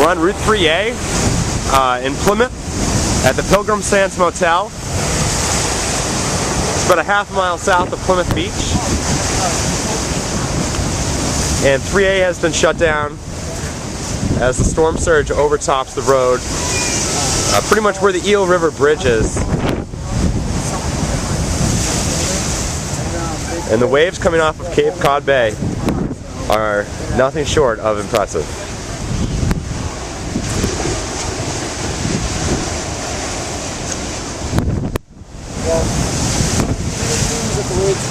We're on Route 3A in Plymouth at the Pilgrim Sands Motel. It's about a half mile south of Plymouth Beach. And 3A has been shut down as the storm surge overtops the road, pretty much where the Eel River Bridge is. And the waves coming off of Cape Cod Bay are nothing short of impressive. Well, the road's